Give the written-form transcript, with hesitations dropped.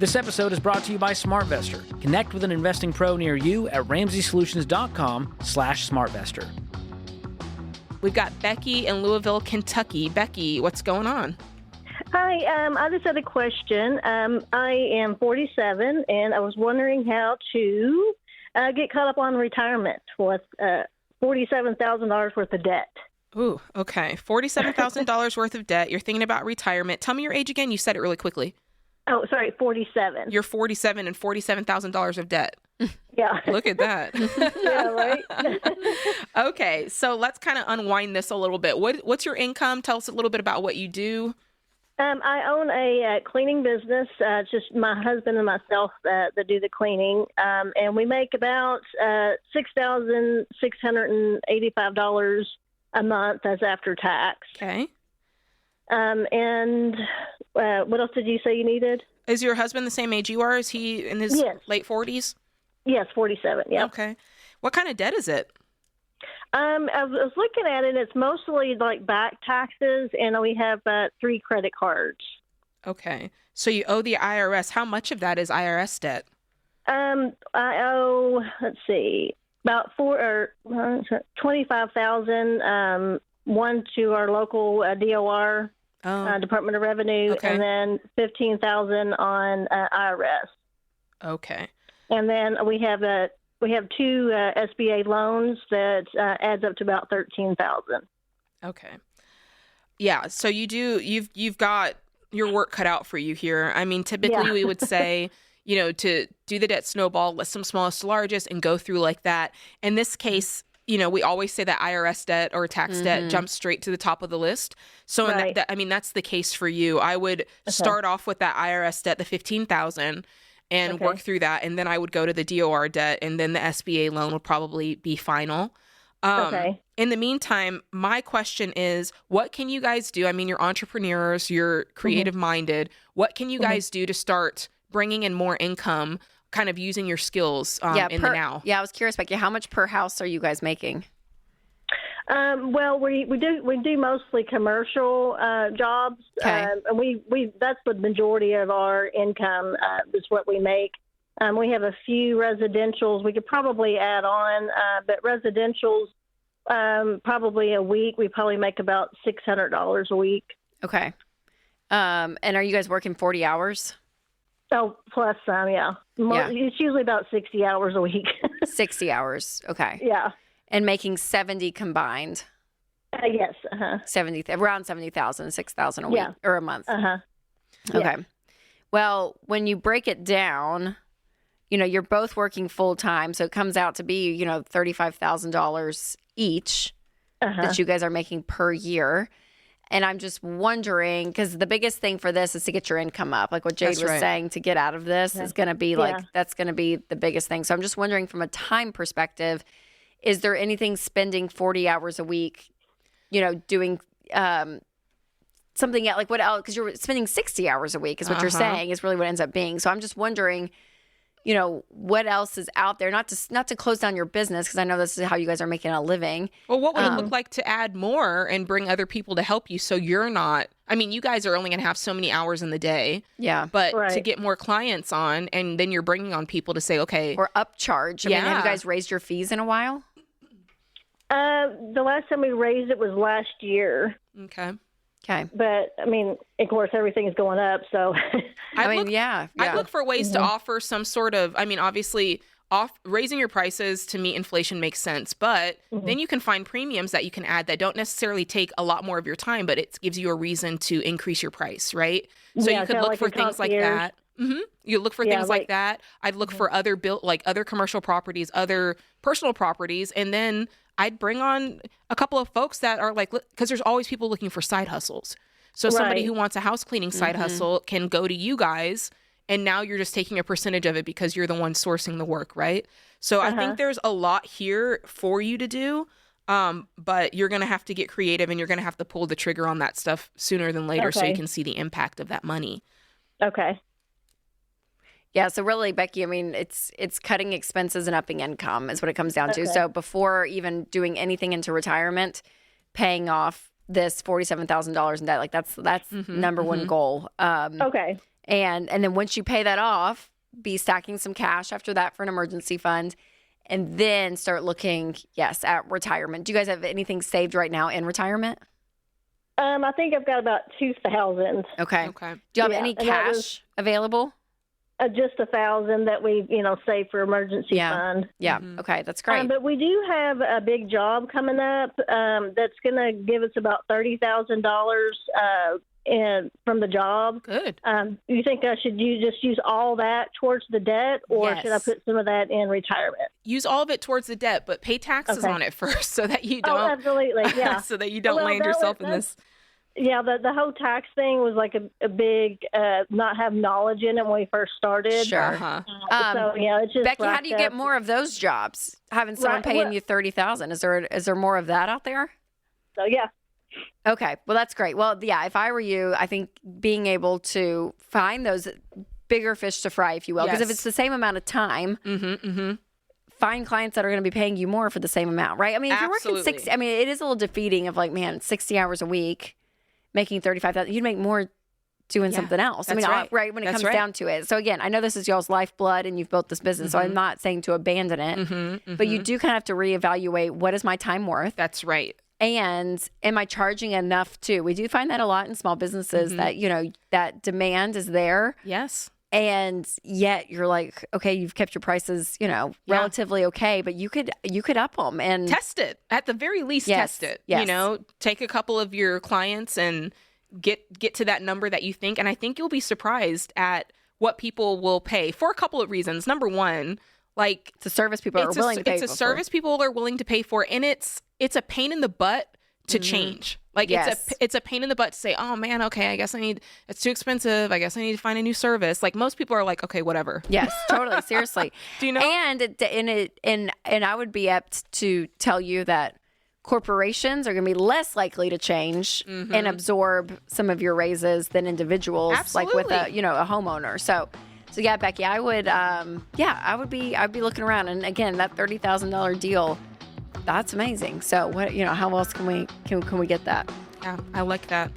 This episode is brought to you by SmartVestor. Connect with an investing pro near you at RamseySolutions.com/SmartVestor. We've got Becky in Louisville, Kentucky. Becky, what's going on? Hi, I just had a question. I am 47, and I was wondering how to get caught up on retirement with $47,000 worth of debt. Ooh, okay. $47,000 worth of debt. You're thinking about retirement. Tell me your age again. You said it really quickly. Oh, sorry, 47. You're 47 and $47,000 of debt. Yeah. Look at that. Yeah, right? Okay, so let's kind of unwind this a little bit. What's your income? Tell us a little bit about what you do. I own a cleaning business. It's just my husband and myself that do the cleaning. And we make about $6,685 a month as after tax. Okay. And what else did you say you needed? Is your husband the same age you are? Is he in his late 40s? Yes, 47, yeah. Okay. What kind of debt is it? I was looking at it. It's mostly like back taxes, and we have 3 credit cards. Okay. So you owe the IRS. How much of that is IRS debt? I owe, let's see, about $25,000. One to our local DOR, Department of Revenue, okay. and then $15,000 on IRS. Okay. And then we have 2 SBA loans that adds up to about $13,000. Okay. Yeah. So you've got your work cut out for you here. I mean, typically we would say, to do the debt snowball, list them smallest to largest and go through like that. In this case, we always say that IRS debt or tax debt jumps straight to the top of the list. So right. That's the case for you. I would start off with that IRS debt, the $15,000, and work through that. And then I would go to the DOR debt, and then the SBA loan would probably be final. In the meantime, my question is, what can you guys do? I mean, you're entrepreneurs, you're creative minded. What can you guys do to start bringing in more income, kind of using your skills in the now? Yeah, I was curious, Becky, how much per house are you guys making? Well, we do mostly commercial jobs, and we that's the majority of our income is what we make. We have a few residentials we could probably add on, but residentials probably a week we probably make about $600 a week. Okay, and are you guys working 40 hours? Oh, plus some, yeah. It's usually about 60 hours a week. 60 hours, okay. Yeah. And making 70 combined. Yes. 70, around 70,000, 6,000 a week or a month. Okay. Yeah. Well, when you break it down, you're both working full time, so it comes out to be, $35,000 each that you guys are making per year. And I'm just wondering, because the biggest thing for this is to get your income up. Like what Jade was saying, to get out of this is going to be that's going to be the biggest thing. So I'm just wondering from a time perspective, is there anything spending 40 hours a week, doing something like what else? Because you're spending 60 hours a week is what you're saying is really what it ends up being. So I'm just wondering, what else is out there? Not to close down your business, because I know this is how you guys are making a living. Well, what would it look like to add more and bring other people to help you so you're not, I mean, you guys are only going to have so many hours in the day. Yeah. But to get more clients on, and then you're bringing on people to say, okay. Or upcharge. I mean, have you guys raised your fees in a while? The last time we raised it was last year. Okay. But, I mean, of course, everything is going up, so. I look for ways to offer some sort of, I mean, obviously, raising your prices to meet inflation makes sense, but then you can find premiums that you can add that don't necessarily take a lot more of your time, but it gives you a reason to increase your price, right? So you could look for things like that. You look for things like that. I'd look for other other commercial properties, other personal properties, and then I'd bring on a couple of folks that are because there's always people looking for side hustles. So somebody who wants a house cleaning side hustle can go to you guys, and now you're just taking a percentage of it because you're the one sourcing the work, right? So I think there's a lot here for you to do, but you're going to have to get creative, and you're going to have to pull the trigger on that stuff sooner than later so you can see the impact of that money. Okay. Yeah, so really, Becky, I mean, it's cutting expenses and upping income is what it comes down to. So before even doing anything into retirement, paying off this $47,000 in debt, that's number one goal. And then once you pay that off, be stacking some cash after that for an emergency fund, and then start looking, yes, at retirement. Do you guys have anything saved right now in retirement? I think I've got about 2,000. Okay. Do you have any cash available? Just 1,000 that we, save for emergency fund. Yeah. Okay, that's great. But we do have a big job coming up that's going to give us about $30,000 from the job. Good. You think I should just use all that towards the debt, or should I put some of that in retirement? Use all of it towards the debt, but pay taxes on it first so that you don't. Oh, absolutely, yeah. so that you don't land yourself in this. Yeah, the whole tax thing was like a big not have knowledge in it when we first started. Sure. So yeah, it's just Becky, how do you get more of those jobs? Having someone paying you $30,000, is there more of that out there? So yeah. Okay, well that's great. Well, yeah, if I were you, I think being able to find those bigger fish to fry, if you will, because if it's the same amount of time. Find clients that are going to be paying you more for the same amount, right? I mean, if you're working 60, I mean, it is a little defeating of like, man, 60 hours a week, making $35,000, you'd make more doing something else. I mean, right when it comes down to it. So again, I know this is y'all's lifeblood and you've built this business, so I'm not saying to abandon it, but you do kind of have to reevaluate, what is my time worth? That's right. And am I charging enough too? We do find that a lot in small businesses that, that demand is there. Yes. And yet you're like, okay, you've kept your prices, relatively okay, but you could up them and test it at the very least. Test it. Yes. Take a couple of your clients and get to that number that you think, and I think you'll be surprised at what people will pay for a couple of reasons. Number one, like it's a service people are willing to pay for. It's a service people are willing to pay for, and it's a pain in the butt to change. Like it's a pain in the butt to say, oh man, okay, I guess it's too expensive. I guess I need to find a new service. Like most people are like, okay, whatever. Yes, totally. Seriously. Do you know? And I would be apt to tell you that corporations are going to be less likely to change and absorb some of your raises than individuals. Absolutely. Like with a homeowner. So yeah, Becky, I'd be looking around, and again, that $30,000 deal, that's amazing. So what, how else can we get that? Yeah, I like that.